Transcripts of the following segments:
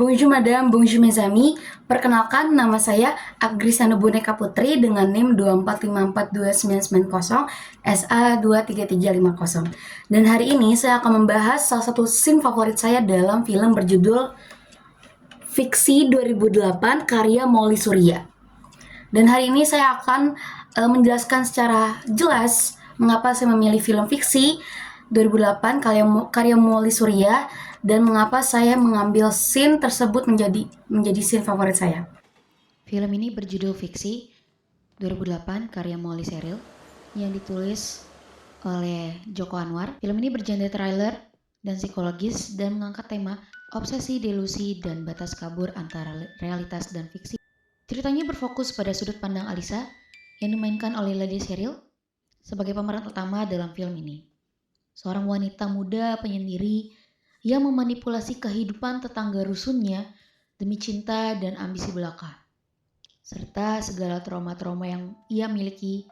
Bonjour Madame, bonjour mes amis. Perkenalkan, nama saya Agrisana Boneka Putri dengan NIM 2454299 SA23350. Dan hari ini saya akan membahas salah satu scene favorit saya dalam film berjudul Fiksi 2008 karya Molly Surya. Dan hari ini saya akan menjelaskan secara jelas mengapa saya memilih film fiksi 2008 karya Molly Surya dan mengapa saya mengambil scene tersebut menjadi scene favorit saya. Film ini berjudul Fiksi 2008 karya Molly Seril yang ditulis oleh Joko Anwar. Film ini bergenre thriller dan psikologis dan mengangkat tema obsesi, delusi, dan batas kabur antara realitas dan fiksi. Ceritanya berfokus pada sudut pandang Alisa yang dimainkan oleh Lady Seril sebagai pemeran utama dalam film ini. Seorang wanita muda penyendiri yang memanipulasi kehidupan tetangga rusunnya demi cinta dan ambisi belaka, serta segala trauma-trauma yang ia miliki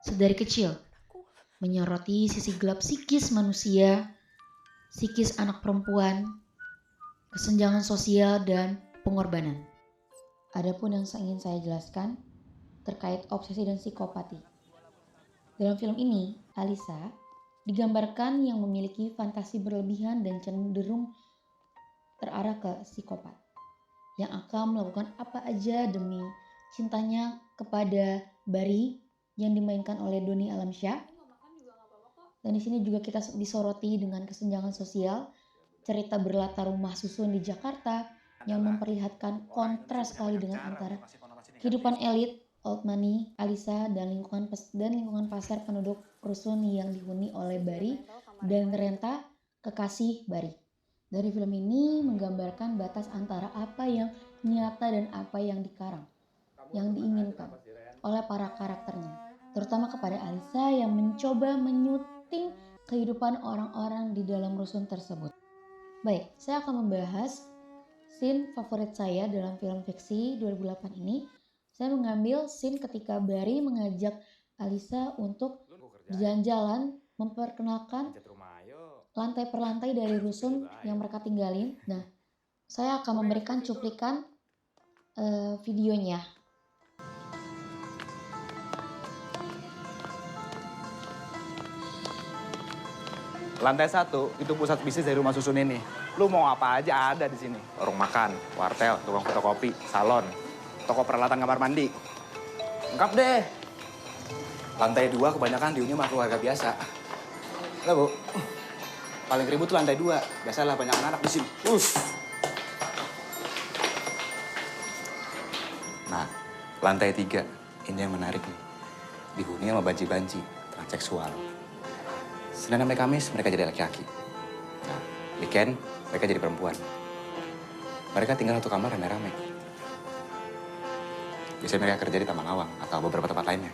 sedari kecil, menyoroti sisi gelap psikis manusia, psikis anak perempuan, kesenjangan sosial, dan pengorbanan. Adapun yang ingin saya jelaskan terkait obsesi dan psikopati. Dalam film ini, Alisa digambarkan yang memiliki fantasi berlebihan dan cenderung terarah ke psikopat, yang akan melakukan apa aja demi cintanya kepada Bari yang dimainkan oleh Doni Alamsyah. Dan di sini juga kita disoroti dengan kesenjangan sosial, cerita berlatar rumah susun di Jakarta yang memperlihatkan kontras sekali dengan antara kehidupan elit, old money, Alisa, dan lingkungan pasar penduduk rusun yang dihuni oleh Bari dan Renta, kekasih Bari. Dari film ini menggambarkan batas antara apa yang nyata dan apa yang dikarang, yang diinginkan oleh para karakternya, terutama kepada Alisa yang mencoba menyuting kehidupan orang-orang di dalam rusun tersebut. Baik, saya akan membahas scene favorit saya dalam film fiksi 2008 ini. Saya mengambil scene ketika Bari mengajak Alisa untuk jalan-jalan, memperkenalkan lantai per lantai dari rusun yang mereka tinggalin. Nah, saya akan memberikan cuplikan videonya. Lantai 1 itu pusat bisnis dari rumah susun ini. Lu mau apa aja ada di sini. Warung makan, wartel, tukang fotokopi, salon, toko peralatan kamar mandi. Lengkap deh. Lantai 2 kebanyakan dihuni sama keluarga biasa. Lah, Bu. Paling ribut tuh lantai 2. Biasalah banyak anak di sini. Nah, lantai 3 ini yang menarik nih. Dihuni sama banci-banci, transseksual. Senin sampai Kamis mereka jadi laki-laki. Nah, weekend mereka jadi perempuan. Mereka tinggal satu kamar rame-rame. Biasanya mereka kerja di Taman Awang atau beberapa tempat lainnya.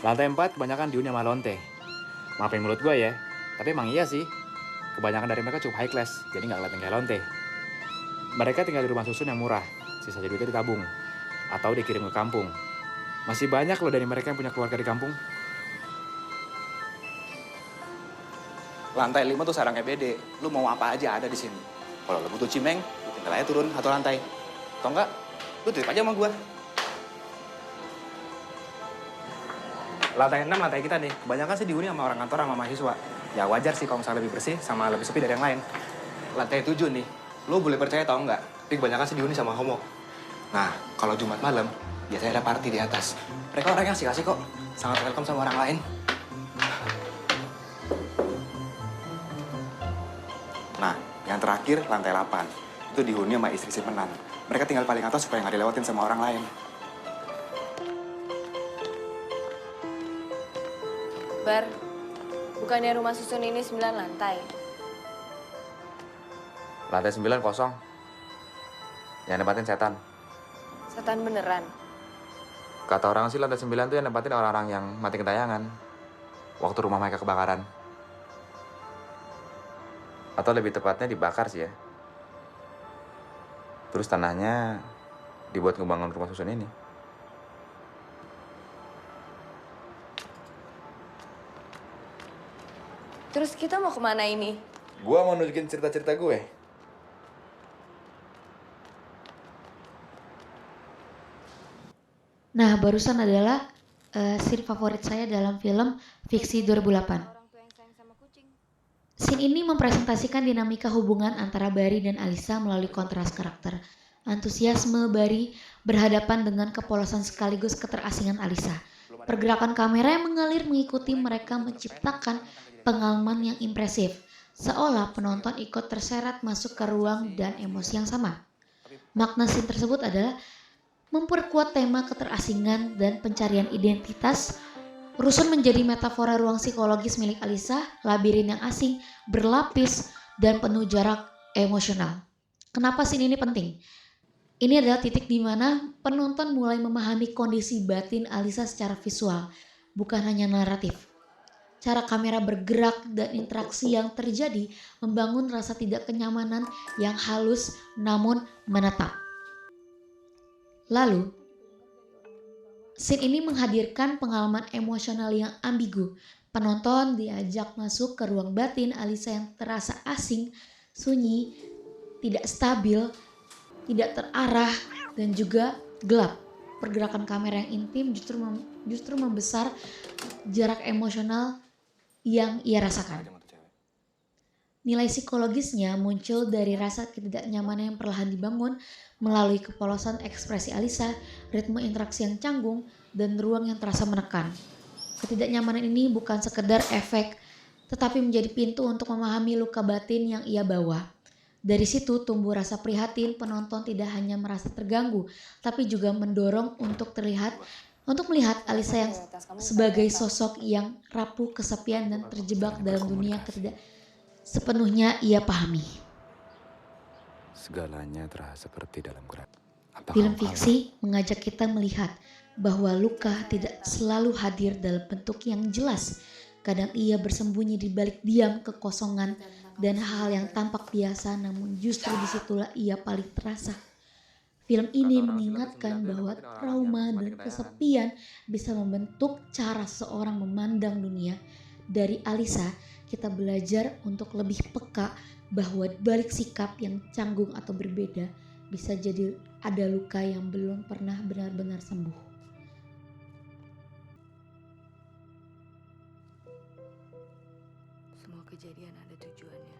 Lantai 4 kebanyakan dihuni sama lonte. Maafin mulut gue ya, tapi emang iya sih. Kebanyakan dari mereka cukup high class, jadi nggak kelihatan kayak lonte. Mereka tinggal di rumah susun yang murah, sisa duitnya ditabung atau dikirim ke kampung. Masih banyak loh dari mereka yang punya keluarga di kampung. Lantai 5 tuh sarang EBD. Lu mau apa aja ada di sini. Kalau lu butuh cimeng, lu tinggal aja turun satu lantai. Atau enggak, lu titip aja sama gua. Lantai 6 lantai kita nih. Kebanyakan sih dihuni sama orang kantor sama mahasiswa. Ya wajar sih kalau misalnya lebih bersih sama lebih sepi dari yang lain. Lantai 7 nih. Lu boleh percaya tau enggak, tapi kebanyakan sih dihuni sama homo. Nah, kalau Jumat malam, biasanya ada party di atas. Mereka orang yang asik-asik kok. Sangat welcome sama orang lain. Nah, yang terakhir lantai 8. Itu dihuni sama istri simpenan. Mereka tinggal paling atas supaya nggak dilewatin sama orang lain. Bar, bukannya rumah susun ini 9 lantai? Lantai 9 kosong. Yang nempatin setan. Setan beneran? Kata orang sih lantai 9 tuh yang nempatin orang-orang yang mati kentayangan waktu rumah mereka kebakaran. Atau lebih tepatnya dibakar sih ya. Terus tanahnya dibuat ngebangun rumah susun ini. Terus kita mau kemana ini? Gua mau nunjukin cerita-cerita gue. Nah, barusan adalah scene favorit saya dalam film Fiksi 2008. Scene ini mempresentasikan dinamika hubungan antara Barry dan Alisa melalui kontras karakter. Antusiasme Barry berhadapan dengan kepolosan sekaligus keterasingan Alisa. Pergerakan kamera yang mengalir mengikuti mereka menciptakan pengalaman yang impresif, seolah penonton ikut terseret masuk ke ruang dan emosi yang sama. Makna scene tersebut adalah memperkuat tema keterasingan dan pencarian identitas. Rusun menjadi metafora ruang psikologis milik Alisa, labirin yang asing, berlapis, dan penuh jarak emosional. Kenapa scene ini penting? Ini adalah titik di mana penonton mulai memahami kondisi batin Alisa secara visual, bukan hanya naratif. Cara kamera bergerak dan interaksi yang terjadi membangun rasa tidak kenyamanan yang halus namun menetap. Lalu, scene ini menghadirkan pengalaman emosional yang ambigu. Penonton diajak masuk ke ruang batin Alisa yang terasa asing, sunyi, tidak stabil, tidak terarah, dan juga gelap. Pergerakan kamera yang intim justru membesar jarak emosional yang ia rasakan. Nilai psikologisnya muncul dari rasa ketidaknyamanan yang perlahan dibangun melalui kepolosan ekspresi Alisa, ritme interaksi yang canggung, dan ruang yang terasa menekan. Ketidaknyamanan ini bukan sekedar efek, tetapi menjadi pintu untuk memahami luka batin yang ia bawa. Dari situ tumbuh rasa prihatin, penonton tidak hanya merasa terganggu, tapi juga mendorong untuk melihat Alisa yang sebagai sosok yang rapuh, kesepian, dan terjebak dalam dunia tidak sepenuhnya ia pahami. Segalanya terasa seperti dalam gerak. Film fiksi mengajak kita melihat bahwa luka tidak selalu hadir dalam bentuk yang jelas. Kadang ia bersembunyi di balik diam, kekosongan, dan hal yang tampak biasa, namun justru disitulah ia paling terasa. Film ini mengingatkan bahwa trauma dan kesepian bisa membentuk cara seorang memandang dunia. Dari Alisa, kita belajar untuk lebih peka bahwa balik sikap yang canggung atau berbeda bisa jadi ada luka yang belum pernah benar-benar sembuh. Semua kejadian ada tujuannya.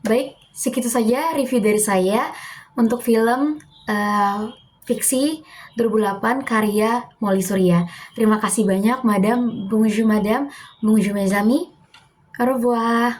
Baik, segitu saja review dari saya untuk film Fiksi 2008 karya Molly Surya. Terima kasih banyak Madam, bonjour Madam, bonjour mes amis. Au revoir.